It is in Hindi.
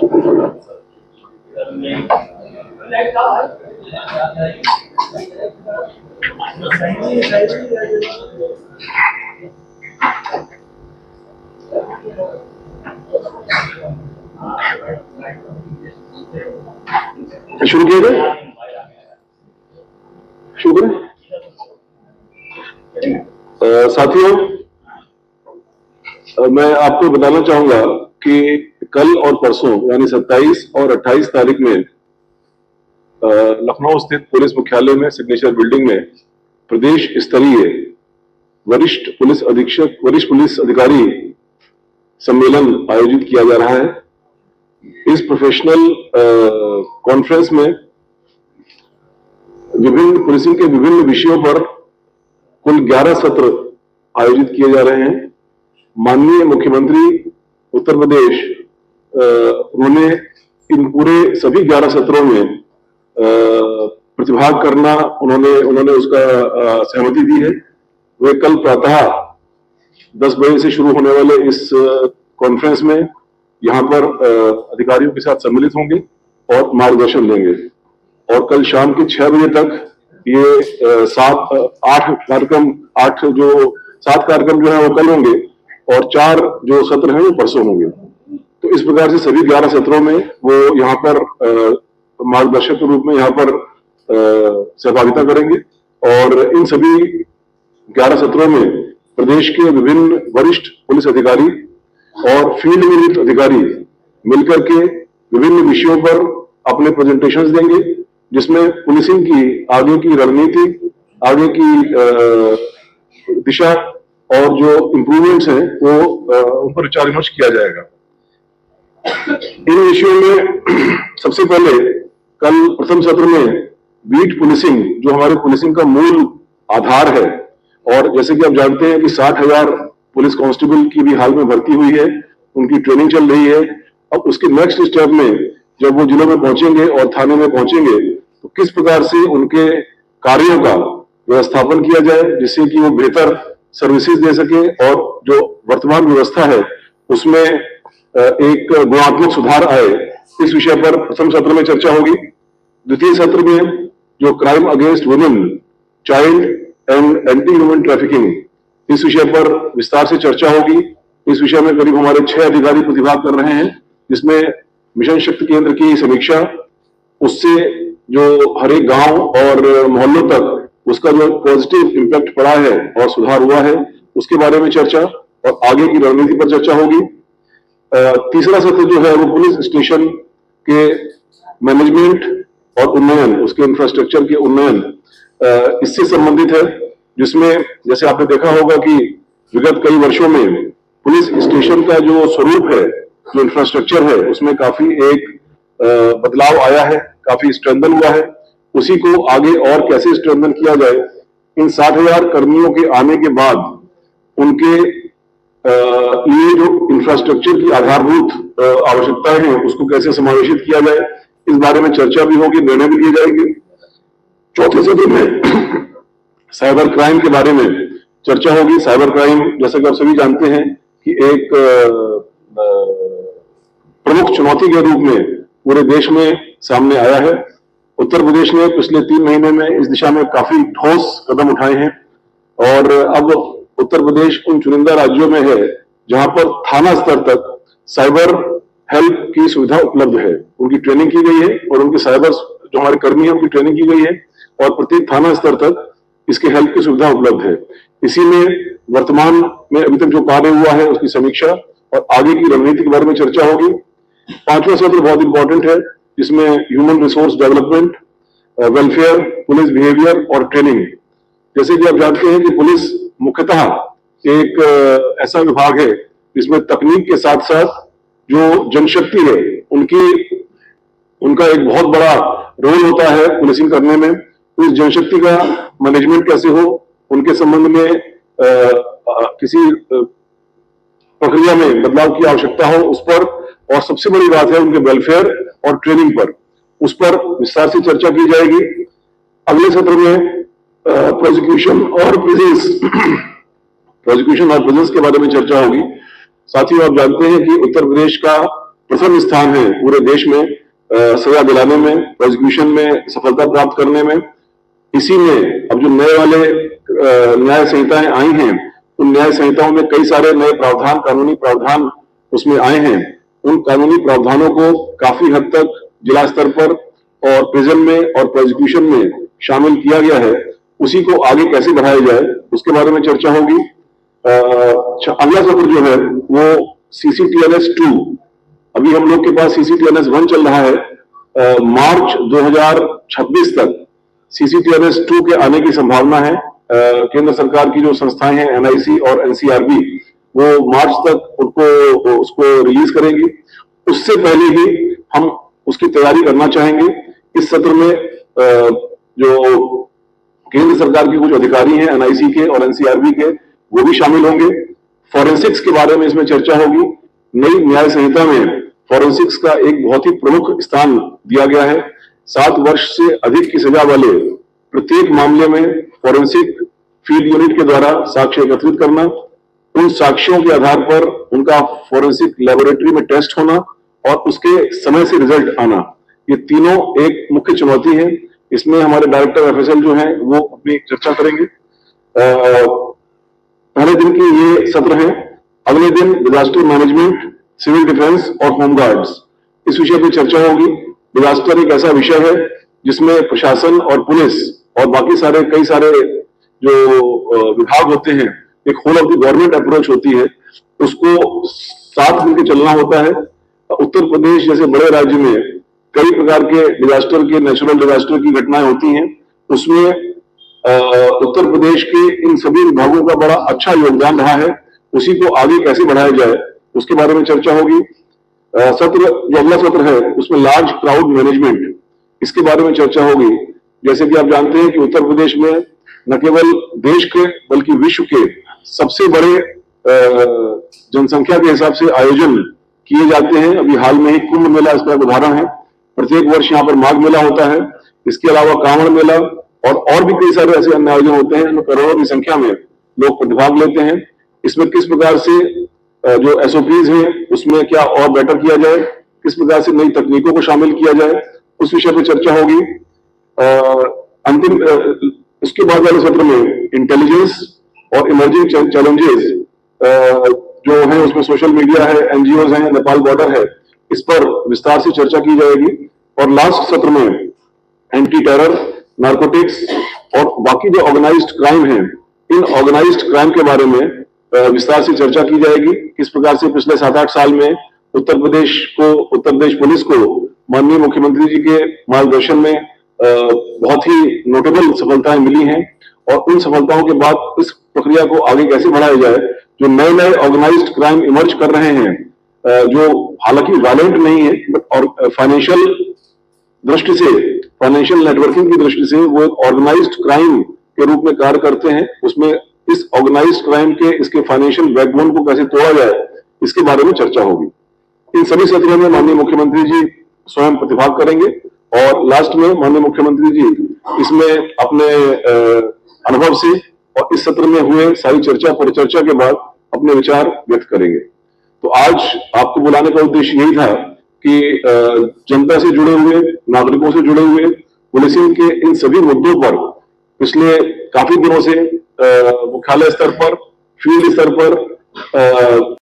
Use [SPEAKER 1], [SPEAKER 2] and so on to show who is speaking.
[SPEAKER 1] शुरू किया जाए, शुरू करें। साथियों, मैं आपको बताना चाहूंगा कि कल और परसों यानी 27 और 28 तारीख में लखनऊ स्थित पुलिस मुख्यालय में सिग्नेचर बिल्डिंग में प्रदेश स्तरीय वरिष्ठ पुलिस अधीक्षक, वरिष्ठ पुलिस अधिकारी सम्मेलन आयोजित किया जा रहा है। इस प्रोफेशनल कॉन्फ्रेंस में विभिन्न पुलिसिंग के विभिन्न विषयों पर कुल 11 सत्र आयोजित किए जा रहे हैं। माननीय मुख्यमंत्री उत्तर प्रदेश उन्होंने इन पूरे सभी 11 सत्रों में प्रतिभाग करना उन्होंने उसका सहमति दी है। वे कल प्रातः 10 बजे से शुरू होने वाले इस कॉन्फ्रेंस में यहाँ पर अधिकारियों के साथ सम्मिलित होंगे और मार्गदर्शन देंगे और कल शाम के 6 बजे तक ये 7 कार्यक्रम जो है वो कल होंगे और 4 जो सत्र हैं वो परसों होंगे। तो इस प्रकार से सभी 11 सत्रों में वो यहाँ पर मार्गदर्शक के रूप में यहाँ पर सहभागिता करेंगे और इन सभी 11 सत्रों में प्रदेश के विभिन्न वरिष्ठ पुलिस अधिकारी और फील्ड विजिट अधिकारी मिलकर के विभिन्न विषयों पर अपने प्रेजेंटेशंस देंगे, जिसमें पुलिसिंग की आगे की रणनीति, आगे की दिशा और जो इम्प्रूवमेंट्स हैं वो उन पर विचार विमर्श किया जाएगा। इन विषयों में सबसे पहले कल प्रथम सत्र में बीट पुलिसिंग, जो हमारे पुलिसिंग का मूल आधार है, और जैसे कि आप जानते हैं कि 60,000 पुलिस कांस्टेबल की भी हाल में भर्ती हुई है, उनकी ट्रेनिंग चल रही है। अब उसके नेक्स्ट स्टेप में जब वो जिलों में पहुंचेंगे और थाने में पहुंचेंगे तो किस प्रकार से उनके कार्यों का व्यवस्थापन किया जाए जिससे कि वो बेहतर सर्विसेज दे सके और जो वर्तमान व्यवस्था है उसमें एक गुणात्मक सुधार आए, इस विषय पर प्रथम सत्र में चर्चा होगी। द्वितीय सत्र में जो crime against women, child and anti human trafficking, इस विषय पर विस्तार से चर्चा होगी। इस विषय में करीब हमारे 6 अधिकारी प्रतिभाग कर रहे हैं, जिसमें मिशन शक्ति केंद्र की समीक्षा, उससे जो हर एक गांव और मोहल्लों तक उसका जो पॉजिटिव इम्पैक्ट पड़ा है और सुधार हुआ है उसके बारे में चर्चा और आगे की रणनीति पर चर्चा होगी। तीसरा सत्र जो है वो पुलिस स्टेशन के मैनेजमेंट और उन्नयन, उसके इंफ्रास्ट्रक्चर के उन्नयन, इससे संबंधित है, जिसमें जैसे आपने देखा होगा कि विगत कई वर्षों में पुलिस स्टेशन का जो स्वरूप है, जो इंफ्रास्ट्रक्चर है, उसमें काफी एक बदलाव आया है, काफी स्ट्रेंथन हुआ है। उसी को आगे और कैसे स्ट्रेंथन किया जाए, इन 60,000 कर्मियों के आने के बाद उनके लिए जो इंफ्रास्ट्रक्चर की आधारभूत आवश्यकताएं हैं उसको कैसे समावेशित किया जाए, इस बारे में चर्चा भी होगी, निर्णय भी लिए जाएंगे। चौथे सत्र में साइबर क्राइम के बारे में चर्चा होगी। साइबर क्राइम, जैसा कि आप सभी जानते हैं कि एक प्रमुख चुनौती के रूप में पूरे देश में सामने आया है। उत्तर प्रदेश ने पिछले 3 महीने में इस दिशा में काफी ठोस कदम उठाए हैं और अब उत्तर प्रदेश उन चुनिंदा राज्यों में है जहां पर थाना स्तर तक साइबर हेल्प की सुविधा उपलब्ध है। उनकी ट्रेनिंग की गई है और उनके साइबर जो हमारे कर्मी हैं उनकी ट्रेनिंग की गई है और प्रत्येक थाना स्तर तक इसके हेल्प की सुविधा उपलब्ध है। इसी में वर्तमान में अभी तक जो कार्य हुआ है उसकी समीक्षा और आगे की रणनीति के बारे में चर्चा होगी। 5वां सत्र बहुत इंपॉर्टेंट है, जिसमें human resource development, welfare, police behaviour और ट्रेनिंग। जैसे कि आप जानते हैं कि पुलिस मुख्यतः एक ऐसा विभाग है जिसमें तकनीक के साथ साथ जो जनशक्ति है उनका एक बहुत बड़ा रोल होता है पुलिसिंग करने में। उस जनशक्ति का मैनेजमेंट कैसे हो, उनके संबंध में किसी प्रक्रिया में बदलाव की आवश्यकता हो उस पर, और सबसे बड़ी बात है उनके वेलफेयर और ट्रेनिंग पर, उस पर विस्तार से चर्चा की जाएगी। अगले सत्र में प्रोसिक्यूशन और प्रिजन्स के बारे में चर्चा होगी। साथ ही आप जानते हैं कि उत्तर प्रदेश का प्रथम स्थान है पूरे देश में सजा दिलाने में, प्रोसिक्यूशन में सफलता प्राप्त करने में। इसी में अब जो नए वाले न्याय संहिताएं आई हैं, उन न्याय संहिताओं में कई सारे नए प्रावधान, कानूनी प्रावधान उसमें आए हैं। उन कानूनी प्रावधानों को काफी हद तक जिला स्तर पर और प्रिजन में और प्रोसिक्यूशन में शामिल किया गया है। उसी को आगे कैसे बढ़ाया जाए उसके बारे में चर्चा होगी। अगला सत्र जो है वो CCTNS 2, अभी हम लोग के पास CCTNS 1 चल रहा है। मार्च 2026 तक CCTNS 2 के आने की संभावना है। केंद्र सरकार की जो संस्थाएं हैं NIC और NCRB, वो मार्च तक उसको रिलीज करेगी। उससे पहले ही हम उसकी तैयारी करना चाहेंगे। इस सत्र में जो केंद्र सरकार के कुछ अधिकारी हैं NIC के और NCRB के, वो भी शामिल होंगे। फॉरेंसिक्स के बारे में इसमें चर्चा होगी। नई न्याय संहिता में फॉरेंसिक्स का एक बहुत ही प्रमुख स्थान दिया गया है। 7 वर्ष से अधिक की सजा वाले प्रत्येक मामले में फॉरेंसिक फील्ड यूनिट के द्वारा साक्ष्य एकत्रित करना, उन साक्ष्यों के आधार पर उनका फॉरेंसिक लेबोरेटरी में टेस्ट होना और उसके समय से रिजल्ट आना, ये तीनों एक मुख्य चुनौती है। इसमें हमारे डायरेक्टर FSL जो हैं वो अपनी चर्चा करेंगे। पहले दिन की ये सत्र है। अगले दिन डिजास्टर मैनेजमेंट, सिविल डिफेंस और होमगार्ड्स, इस विषय पर चर्चा होगी। डिजास्टर एक ऐसा विषय है जिसमें प्रशासन और पुलिस और बाकी सारे कई सारे जो विभाग होते हैं, एक whole of the government approach होती है, उसको साथ मिलकर चलना होता है। उत्तर प्रदेश जैसे बड़े राज्य में कई प्रकार के डिजास्टर के, नेचुरल डिजास्टर की घटनाएं होती हैं। उसमें उत्तर प्रदेश के इन सभी विभागों का बड़ा अच्छा योगदान रहा है। उसी को आगे कैसे बढ़ाया जाए उसके बारे में चर्चा होगी। सत्र जो अगला सत्र है उसमें लार्ज क्राउड मैनेजमेंट, इसके बारे में चर्चा होगी। जैसे कि आप जानते हैं कि उत्तर प्रदेश में न केवल देश के बल्कि विश्व के सबसे बड़े जनसंख्या के हिसाब से आयोजन किए जाते हैं। अभी हाल में ही कुंभ मेला इसका उदाहरण है। प्रत्येक वर्ष यहाँ पर माघ मेला होता है। इसके अलावा कांवड़ मेला और भी कई सारे ऐसे अन्य आयोजन होते हैं जिनमें करोड़ों की संख्या में लोग प्रतिभाग लेते हैं। इसमें किस प्रकार से जो SOPs हैं उसमें क्या और बेटर किया जाए, किस प्रकार से नई तकनीकों को शामिल किया जाए, उस विषय पर चर्चा होगी। अंतिम इसके बाद वाले सत्र में इंटेलिजेंस और इमर्जिंग चैलेंजेस जो है, उसमें सोशल मीडिया है, NGOs हैं, नेपाल बॉर्डर है, इस पर विस्तार से चर्चा की जाएगी। और लास्ट सत्र में एंटी टेरर, नार्कोटिक्स और बाकी जो ऑर्गेनाइज्ड क्राइम है, इन ऑर्गेनाइज्ड क्राइम के बारे में विस्तार से चर्चा की जाएगी। किस प्रकार से पिछले 7-8 साल में उत्तर प्रदेश पुलिस को माननीय मुख्यमंत्री जी के मार्गदर्शन में बहुत ही नोटेबल सफलताएं मिली हैं। और उन सफलताओं के बाद इस प्रक्रिया को आगे कैसे बढ़ाया जाए। जो नए नए ऑर्गेनाइज्ड क्राइम इमर्ज कर रहे हैं, जो हालांकि वायलेंट नहीं है बट और फाइनेंशियल दृष्टि से, फाइनेंशियल नेटवर्किंग की दृष्टि से वो एक ऑर्गेनाइज्ड क्राइम के रूप में कार्य करते हैं। उसमें इस ऑर्गेनाइज्ड क्राइम के इसके फाइनेंशियल बैकबोन को कैसे तोड़ा जाए, इसके बारे में चर्चा होगी। इन सभी सत्रों में माननीय मुख्यमंत्री जी स्वयं प्रतिभाग करेंगे और लास्ट में माननीय मुख्यमंत्री जी इसमें अपने अनुभव से और इस सत्र में हुए सारी चर्चा परिचर्चा के बाद अपने विचार व्यक्त करेंगे। तो आज आपको बुलाने का उद्देश्य यही था कि जनता से जुड़े हुए, नागरिकों से जुड़े हुए पुलिसिंग के इन सभी मुद्दों पर पिछले काफी दिनों से मुख्यालय स्तर पर, फील्ड स्तर पर